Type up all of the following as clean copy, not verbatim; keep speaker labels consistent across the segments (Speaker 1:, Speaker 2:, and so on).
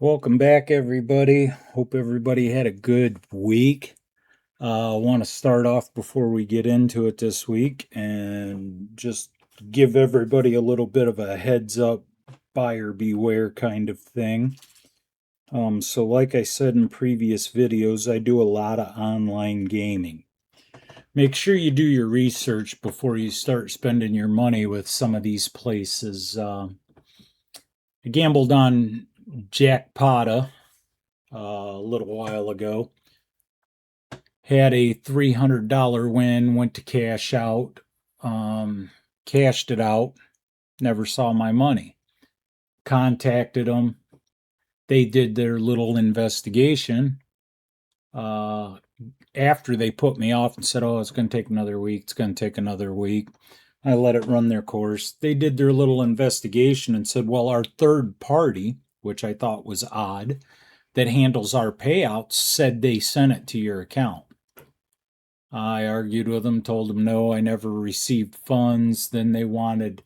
Speaker 1: Welcome back, everybody. Hope everybody had a good week. I want to start off before we get into it this week and just give everybody a little bit of a heads up, buyer beware kind of thing. So, like I said in previous videos, I do a lot of online gaming. Make sure you do your research before you start spending your money with some of these places. I gambled on Jackpota a little while ago. Had a $300 win, went to cash out, cashed it out, never saw my money. Contacted them. They did their little investigation after they put me off and said, oh, it's going to take another week. It's going to take another week. I let it run their course. They did their little investigation and said, well, our third party, which I thought was odd, that handles our payouts, said they sent it to your account. I argued with them, told them no, I never received funds. Then they wanted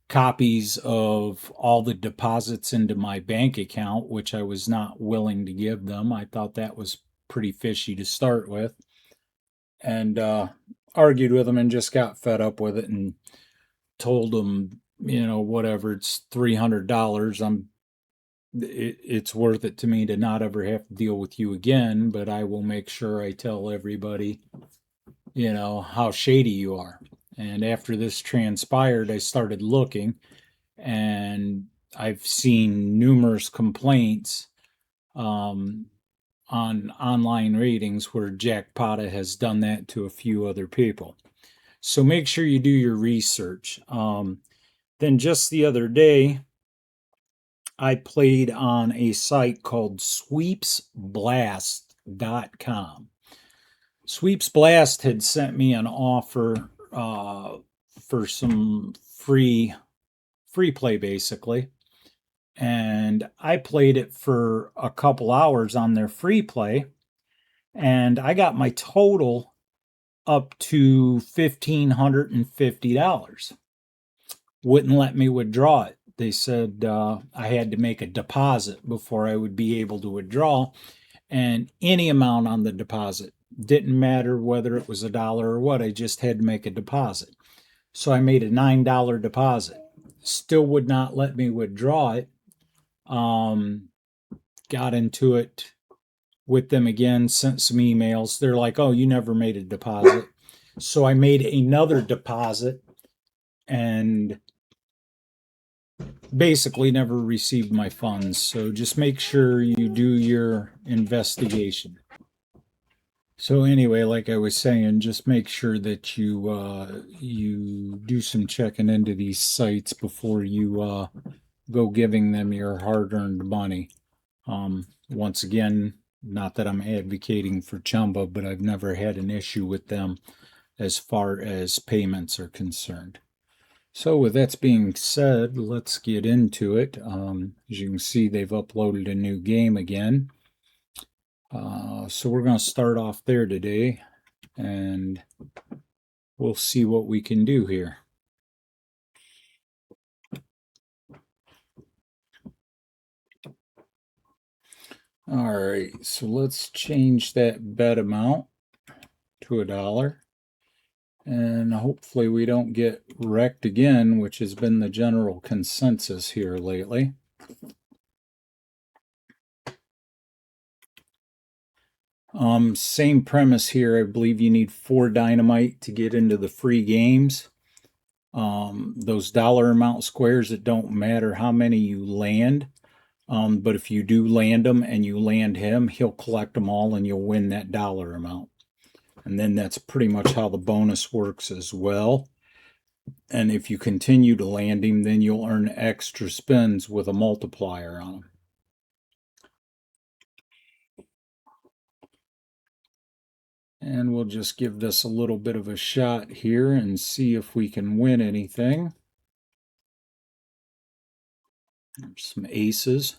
Speaker 1: copies of all the deposits into my bank account, which I was not willing to give them. I thought that was pretty fishy to start with. And argued with them and just got fed up with it and told them, whatever, it's $300. It's worth it to me to not ever have to deal with you again, but I will make sure I tell everybody how shady you are. And after this transpired, I started looking, and I've seen numerous complaints on online ratings where Jackpota has done that to a few other people. So make sure you do your research. Then just the other day, I played on a site called sweepsblast.com. Sweeps Blast had sent me an offer for some free play, basically, and I played it for a couple hours on their free play, and I got my total up to $1,550. Wouldn't let me withdraw it. They said I had to make a deposit before I would be able to withdraw, and any amount on the deposit. Didn't matter whether it was $1 or what, I just had to make a deposit. So I made a $9 deposit. Still would not let me withdraw it. Got into it with them again, sent some emails. They're like, oh, you never made a deposit. So I made another deposit and basically never received my funds. So just make sure you do your investigation. So anyway, like I was saying, just make sure that you do some checking into these sites before you go giving them your hard-earned money. Once again, not that I'm advocating for Chumba, but I've never had an issue with them as far as payments are concerned. So with that being said, let's get into it. As you can see, they've uploaded a new game again. So we're going to start off there today, and we'll see what we can do here. All right, so let's change that bet amount to $1. And hopefully we don't get wrecked again, which has been the general consensus here lately. Same premise here. I believe you need 4 dynamite to get into the free games. Those dollar amount squares, it don't matter how many you land. But if you do land them and you land him, he'll collect them all and you'll win that dollar amount. And then that's pretty much how the bonus works as well. And if you continue to land him, then you'll earn extra spins with a multiplier on him. And we'll just give this a little bit of a shot here and see if we can win anything. There's some aces.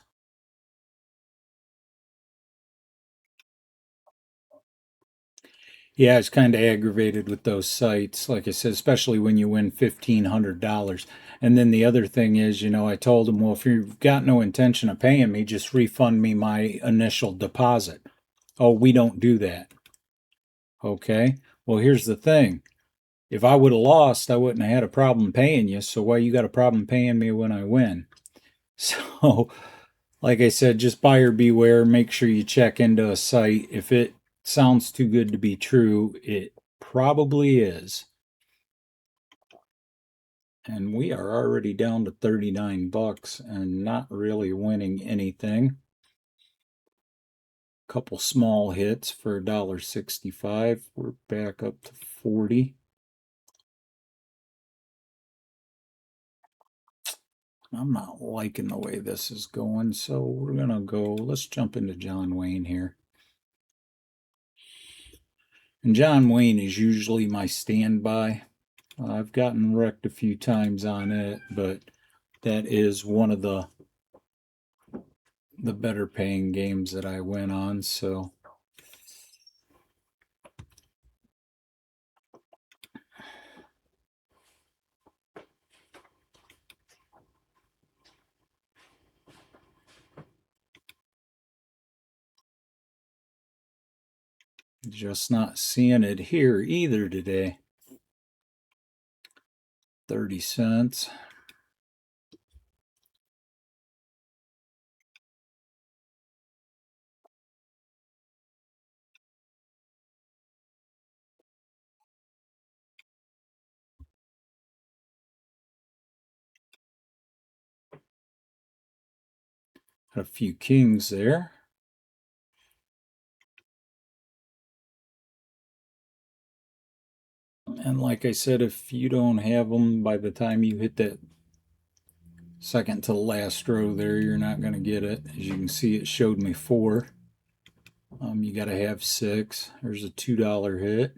Speaker 1: Yeah, it's kind of aggravated with those sites, like I said, especially when you win $1,500. And then the other thing is, I told them, well, if you've got no intention of paying me, just refund me my initial deposit. Oh, we don't do that. Okay. Well, here's the thing. If I would have lost, I wouldn't have had a problem paying you. So why you got a problem paying me when I win? So, like I said, just buyer beware. Make sure you check into a site. If it sounds too good to be true, it probably is. And we are already down to 39 bucks and not really winning anything. Couple small hits for $1.65. We're back up to 40. I'm not liking the way this is going, so we're gonna go. Let's jump into John Wayne here. And John Wayne is usually my standby. I've gotten wrecked a few times on it, but that is one of the better paying games that I went on, so just not seeing it here either today. 30 cents. A few kings there. And like I said, if you don't have them by the time you hit that second to the last row there, you're not going to get it. As you can see, it showed me 4. You got to have 6. There's a $2 hit.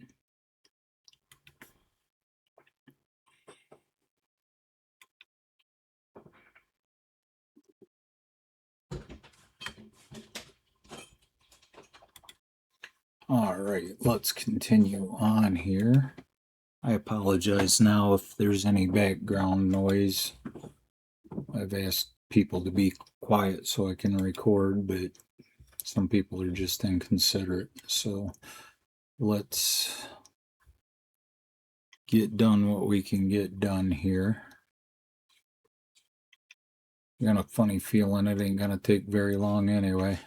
Speaker 1: All right, let's continue on here. I apologize now if there's any background noise. I've asked people to be quiet so I can record, but some people are just inconsiderate. So let's get done what we can get done here. I got a funny feeling it ain't gonna take very long anyway.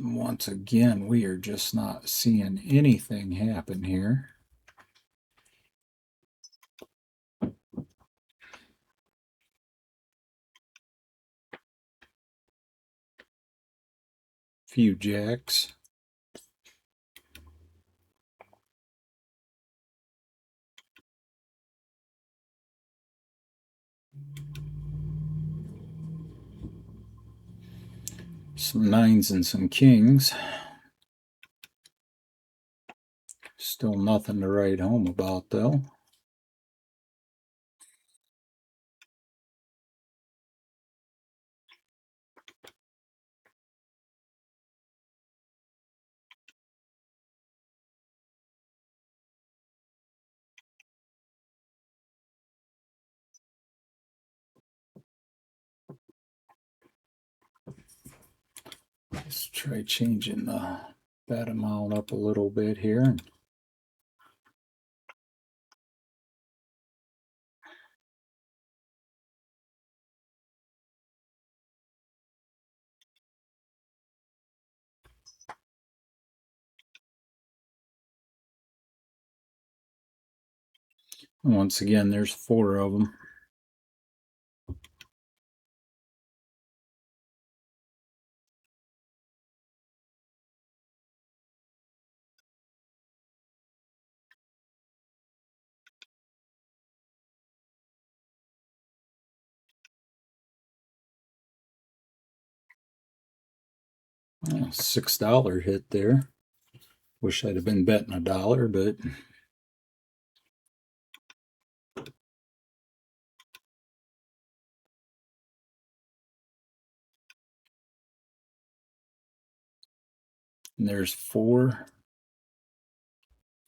Speaker 1: Once again, we are just not seeing anything happen here. Few jacks. Some 9s and some kings. Still nothing to write home about, though. Let's try changing the bet amount up a little bit here. Once again, there's 4 of them. $6 hit there. Wish I'd have been betting $1, but And there's 4.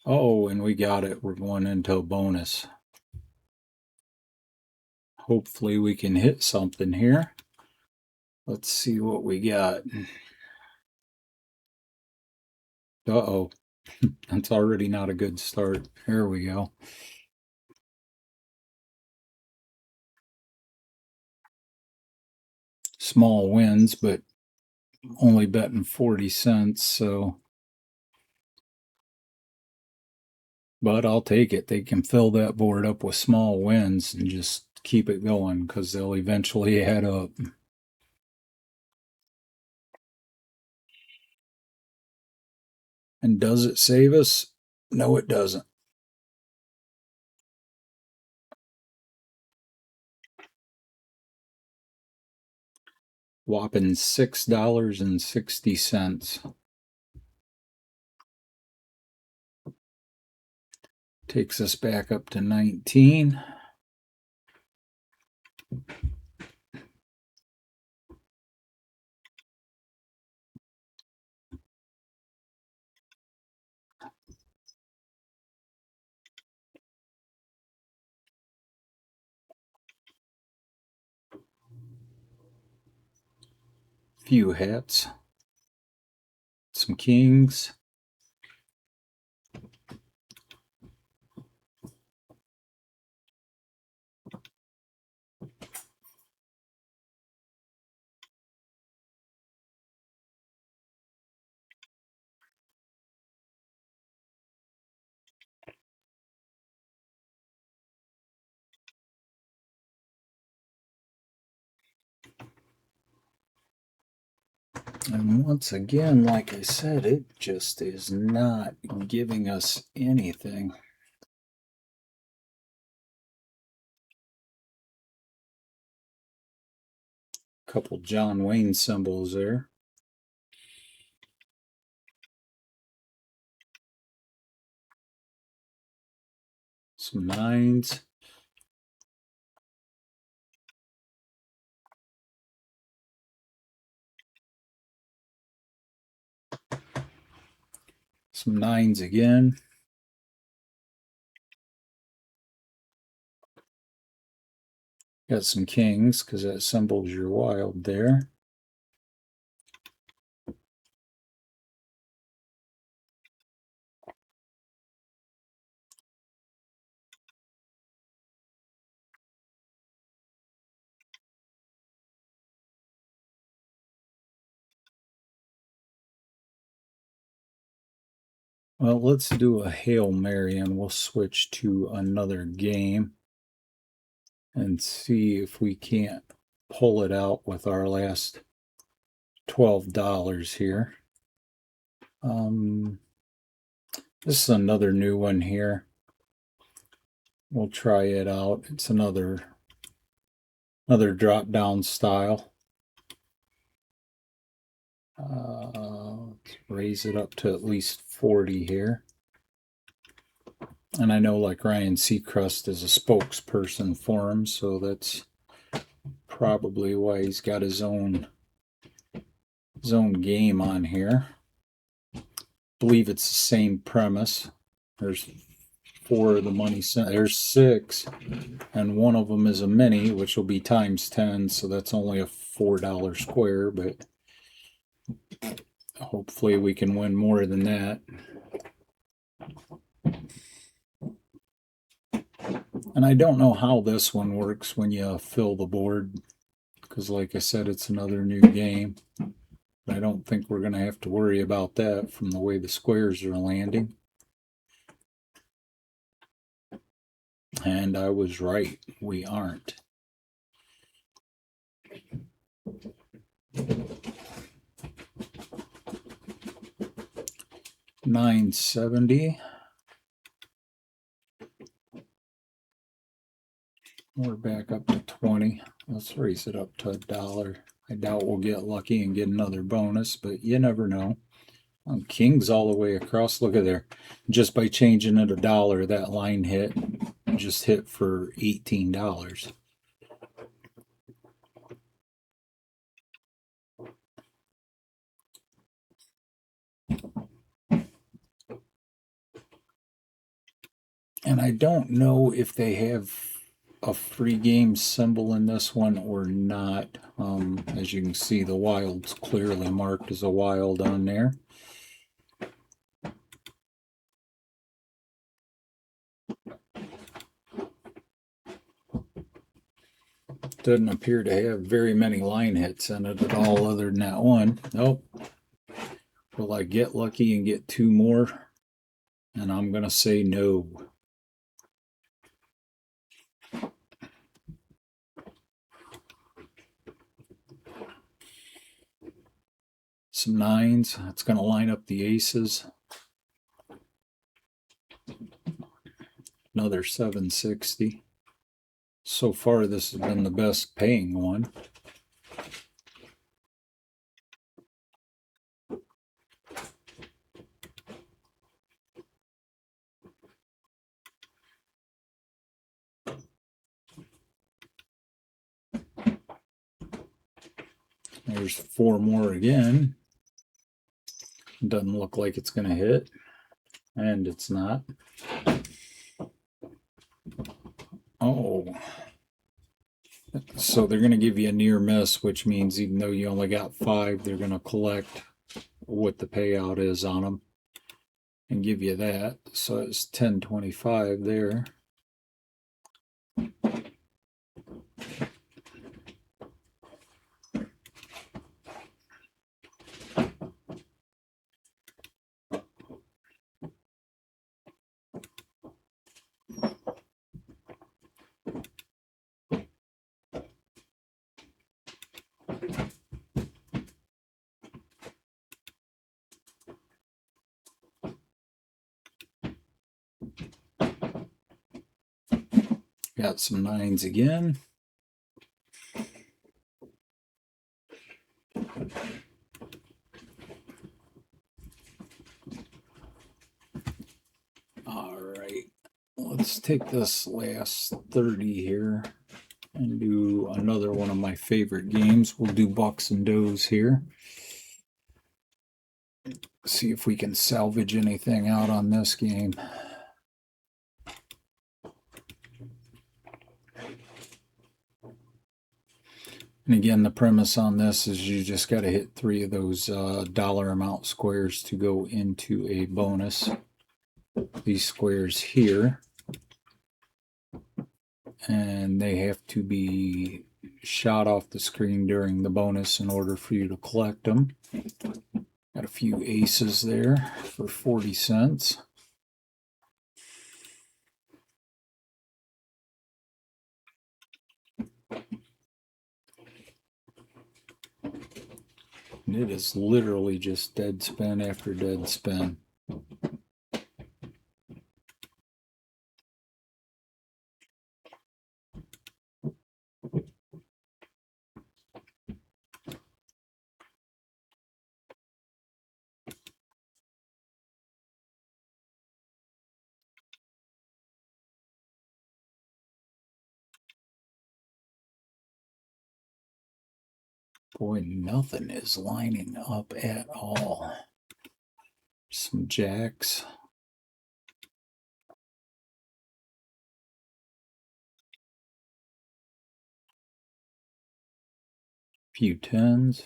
Speaker 1: Oh, and we got it. We're going into a bonus. Hopefully we can hit something here. Let's see what we got. Uh-oh. That's already not a good start. There we go. Small wins, but only betting 40 cents, so. But I'll take it. They can fill that board up with small wins and just keep it going because they'll eventually add up. And does it save us? No, it doesn't. Whopping $6.60. Takes us back up to 19. Few hats. Some kings. And once again, like I said, it just is not giving us anything. Couple John Wayne symbols there. Some 9s. Some 9s again. Got some kings because that symbol's your wild there. Well, let's do a Hail Mary and we'll switch to another game and see if we can't pull it out with our last $12 here. This is another new one here. We'll try it out. It's another drop down style. Let's raise it up to at least 40 here. And I know like Ryan Seacrest is a spokesperson for him, so that's probably why he's got his own game on here. I believe it's the same premise. There's 4 of the money cent. There's 6, and one of them is a mini, which will be times 10, so that's only a $4 square, but hopefully we can win more than that. And I don't know how this one works when you fill the board, because like I said, it's another new game. I don't think we're going to have to worry about that from the way the squares are landing. And I was right. We aren't. $9.70. We're back up to 20. Let's raise it up to $1. I doubt we'll get lucky and get another bonus, but you never know. Kings all the way across. Look at there. Just by changing it $1, that line just hit for $18. And I don't know if they have a free game symbol in this one or not. As you can see, the wild's clearly marked as a wild on there. Doesn't appear to have very many line hits in it at all other than that one. Nope. Will I get lucky and get two more? And I'm going to say no. Some nines. That's going to line up the aces. Another 760. So far, this has been the best paying one. There's four more again. Doesn't look like it's going to hit. And it's not. Oh. So they're going to give you a near miss, which means even though you only got five, they're going to collect what the payout is on them and give you that. So it's 1025 there. Got some nines again. All right, let's take this last 30 here and do another one of my favorite games. We'll do bucks and does here. See if we can salvage anything out on this game. And again, the premise on this is you just got to hit three of those dollar amount squares to go into a bonus. These squares here. And they have to be shot off the screen during the bonus in order for you to collect them. Got a few aces there for 40 cents. And it is literally just dead spin after dead spin. Boy, nothing is lining up at all. Some jacks. Few tens.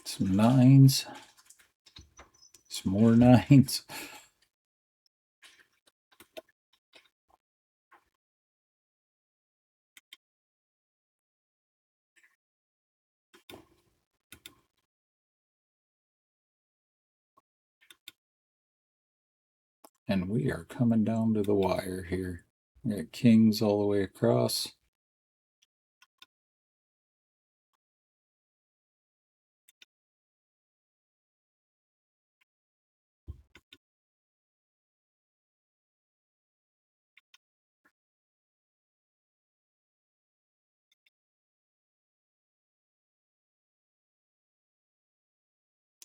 Speaker 1: Some nines. Some more nines. And we are coming down to the wire here. We got kings all the way across.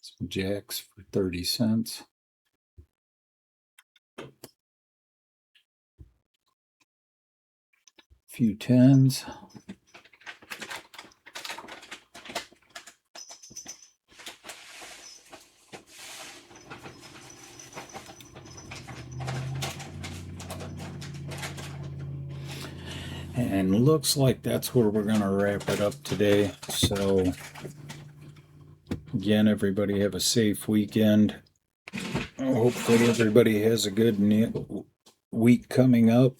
Speaker 1: Some jacks for 30 cents. A few tens. And looks like that's where we're going to wrap it up today. So, again, everybody have a safe weekend. Hopefully everybody has a good week coming up.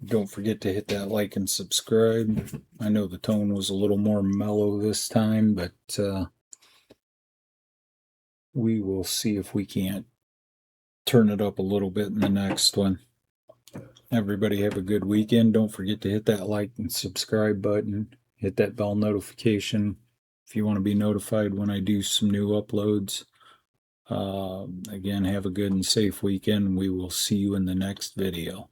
Speaker 1: Don't forget to hit that like and subscribe. I know the tone was a little more mellow this time, but we will see if we can't turn it up a little bit in the next one. Everybody have a good weekend. Don't forget to hit that like and subscribe button. Hit that bell notification if you want to be notified when I do some new uploads. Again, have a good and safe weekend. We will see you in the next video.